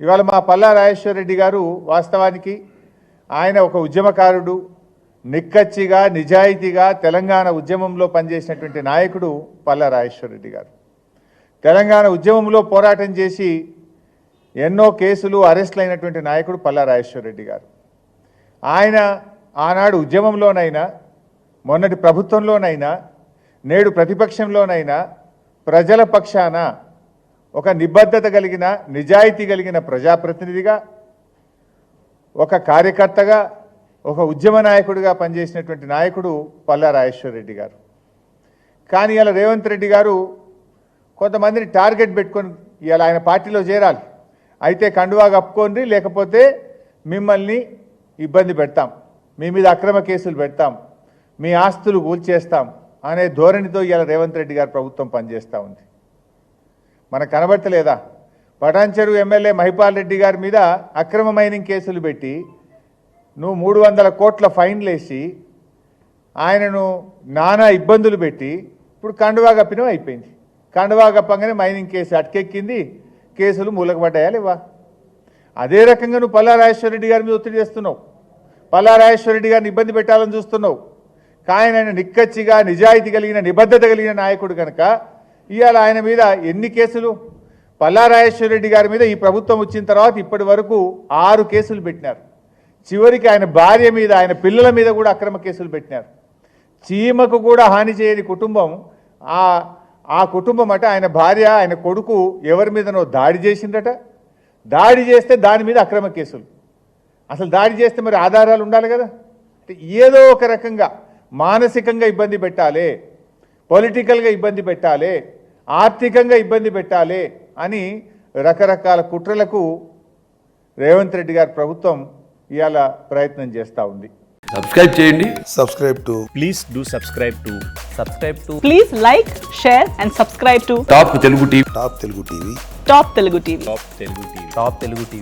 ఇవాళ మా పల్లా రాజేశ్వర రెడ్డి గారు వాస్తవానికి ఆయన ఒక ఉద్యమకారుడు, నిక్కచ్చిగా నిజాయితీగా తెలంగాణ ఉద్యమంలో పనిచేసినటువంటి నాయకుడు పల్లా రాజేశ్వర రెడ్డి గారు. తెలంగాణ ఉద్యమంలో పోరాటం చేసి ఎన్నో కేసులు అరెస్టులు అయినటువంటి నాయకుడు పల్లా రాజేశ్వర రెడ్డి గారు. ఆయన ఆనాడు ఉద్యమంలోనైనా, మొన్నటి ప్రభుత్వంలోనైనా, నేడు ప్రతిపక్షంలోనైనా ప్రజల పక్షాన ఒక నిబద్ధత కలిగిన, నిజాయితీ కలిగిన ప్రజాప్రతినిధిగా, ఒక కార్యకర్తగా, ఒక ఉద్యమ నాయకుడిగా పనిచేసినటువంటి నాయకుడు పల్లా రాజేశ్వర రెడ్డి గారు. కానీ ఇలా రేవంత్ రెడ్డి గారు కొంతమందిని టార్గెట్ పెట్టుకొని ఇలా ఆయన పార్టీలో చేరాలి, అయితే కండువా కప్పుకోండి, లేకపోతే మిమ్మల్ని ఇబ్బంది పెడతాం, మీ మీద అక్రమ కేసులు పెడతాం, మీ ఆస్తులు కూల్చేస్తాం అనే ధోరణితో ఇలా రేవంత్ రెడ్డి గారు ప్రభుత్వం పనిచేస్తూ ఉంది. మనకు కనబడతలేదా? పటాన్చెరు ఎమ్మెల్యే మహిపాల్ రెడ్డి గారి మీద అక్రమ మైనింగ్ కేసులు పెట్టి నువ్వు 300 కోట్ల ఫైన్లు వేసి ఆయనను నానా ఇబ్బందులు పెట్టి ఇప్పుడు కండువా కప్పినం అయిపోయింది. కండువా కప్పంగానే మైనింగ్ కేసు అటకెక్కింది, కేసులు మూలకపడ్డాయా లేవా? అదే రకంగా నువ్వు పల్లా రాజేశ్వర రెడ్డి గారి మీద ఒత్తిడి చేస్తున్నావు, పల్లా రాజేశ్వర రెడ్డి గారిని ఇబ్బంది పెట్టాలని చూస్తున్నావు. కానీ ఆయన నిక్కచ్చిగా నిజాయితీ కలిగిన, నిబద్ధత కలిగిన నాయకుడు కనుక ఇవాళ ఆయన మీద ఎన్ని కేసులు? పల్లా రాజేశ్వర రెడ్డి గారి మీద ఈ ప్రభుత్వం వచ్చిన తర్వాత ఇప్పటి వరకు 6 కేసులు పెట్టినారు. చివరికి ఆయన భార్య మీద, ఆయన పిల్లల మీద కూడా అక్రమ కేసులు పెట్టినారు. చీమకు కూడా హాని చేయని కుటుంబం ఆ కుటుంబం అట. ఆయన భార్య, ఆయన కొడుకు ఎవరి మీదనో దాడి చేసిందట. దాడి చేస్తే దాని మీద అక్రమ కేసులు. అసలు దాడి చేస్తే మరి ఆధారాలు ఉండాలి కదా. అంటే ఏదో ఒక రకంగా మానసికంగా ఇబ్బంది పెట్టాలి, పొలిటికల్గా ఇబ్బంది పెట్టాలి, ఆర్థికంగా ఇబ్బంది పెట్టాలి అని రకరకాల కుట్రలకు రేవంత్ రెడ్డి గారి ప్రభుత్వం ఇవాళ ప్రయత్నం చేస్తూ ఉంది. సబ్స్క్రైబ్ చేయండి. Please do subscribe to Please like, share and subscribe to top Telugu TV. Top Telugu TV. Top Telugu TV.